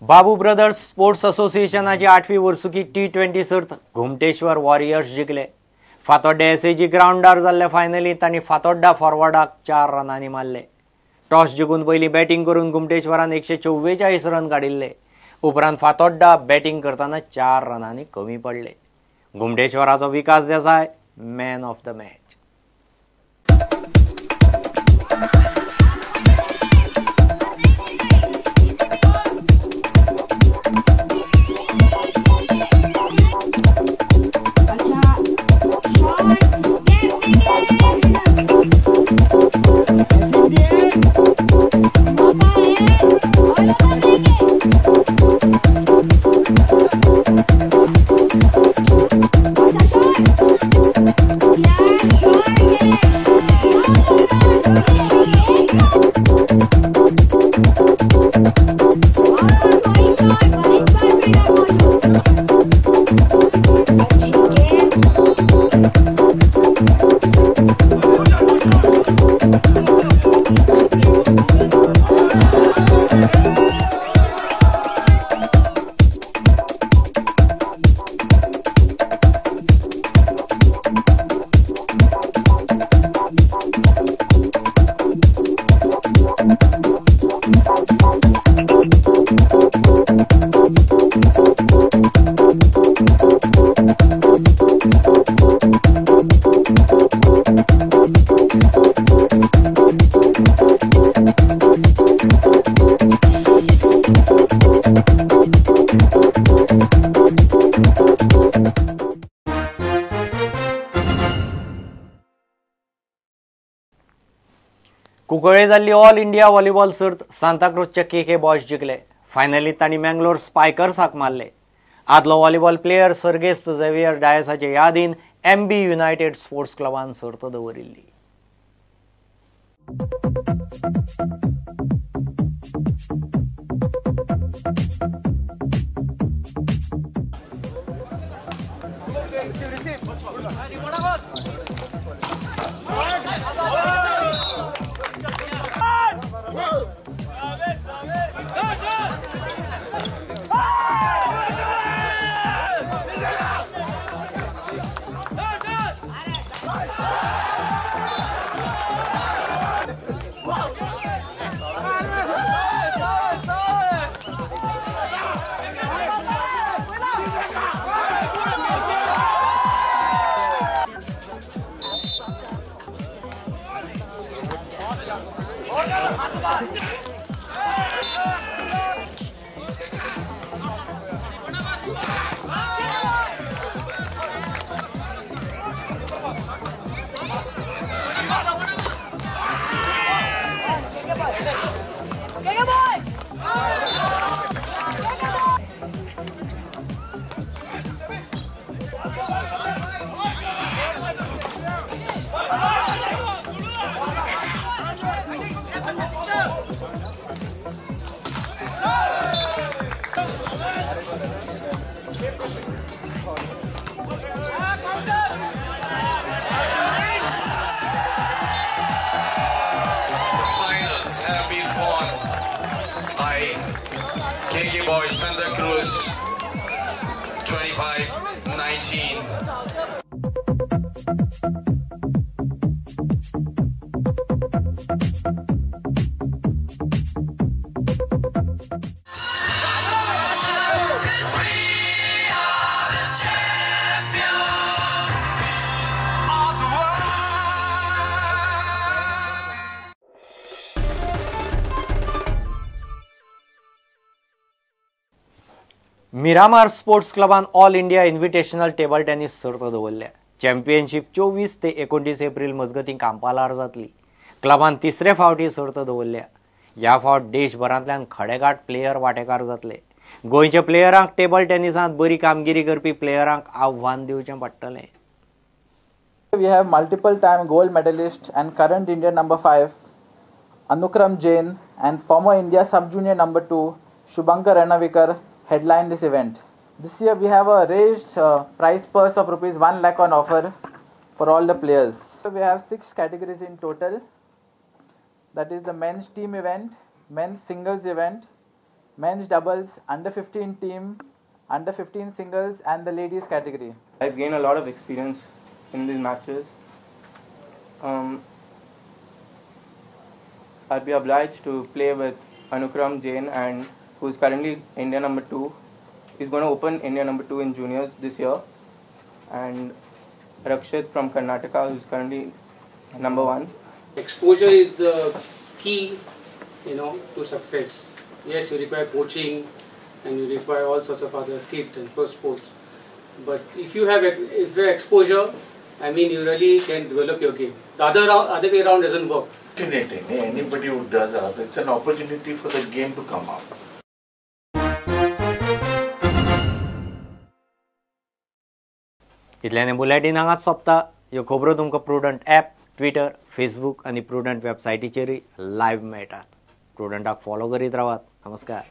बाबू brothers sports असोसिएशनाची 8वी वर्सुकी T20 सर्त घुमटेश्वर warriors जिखले. Fatorda SAG ग्राउंडार जाल्ल्या फायनलीत तांणी फातोड्डा फॉरवर्डाक 4 रनांनी मारले. टॉस जिखून पयलीं बॅटिंग करून घुमटेश्वरान 144 रन काडिल्ले. उपरांत फातोड्डा बॅटिंग करतना 4 रनांनी कमी पडले. घुमटेश्वराचो Vikas Desai man of the match. Cuncolim जाल्ली ऑल इंडिया व्हॉलीबॉल सर्त सांताक्रूजच्या के बॉयज जिखले. फायनलीत तांणी मँगलोर स्पायकर्साक मारले. आदलो व्हॉलीबॉल प्लेयर सर्गेस्त झेवियर डायसाचे यादीन MB युनायटेड स्पोर्ट्स क्लबान सर्त दवरिल्ली. Boys Santa Cruz 25-19. Miramar sports क्लबान all India invitational table tennis सर्त दवरल्या. चॅम्पियनशीप 24 ते 29 एप्रिल मजगती कांपालार जातली. क्लबान तिसरे फावटी सर्त दवरल्या. ह्या फावट देशभरांतल्यान खडेगाठ प्लेयर वांटेकार जातले. गोंयच्या प्लेयरांक टेबल टेनिसांत बरी कामगिरी करपी प्लेयरांक आव्हान दिवचें पडटलें. We have multiple time gold medalist and current Indian number 5 Anukram Jain and former India sub-junior number 2 Shubhankar Ranavikar headline this event. This year we have a raised prize purse of rupees 1 lakh on offer for all the players. So we have 6 categories in total. That is the men's team event, men's singles event, men's doubles, under 15 team, under 15 singles, and the ladies category. I've gained a lot of experience in these matches. I'll be obliged to play with Anukram Jain, and who's currently India number 2. He's going to open India number 2 in juniors this year. And Rakshit from Karnataka, who's currently number 1. Exposure is the key, to success. Yes, you require coaching and you require all sorts of other kit and sports. But if you have exposure, you really can develop your game. The other way around doesn't work. Anybody who does that, it's an opportunity for the game to come up. इतल्याने bulletin हांगाच सोंपता. ह्यो खबरो तुमकां Prudent app, Twitter, Facebook आनी Prudent वेबसायटीचेरय live मेळटात. प्रुडंटाक फॉलो करीत रावात. नमस्कार.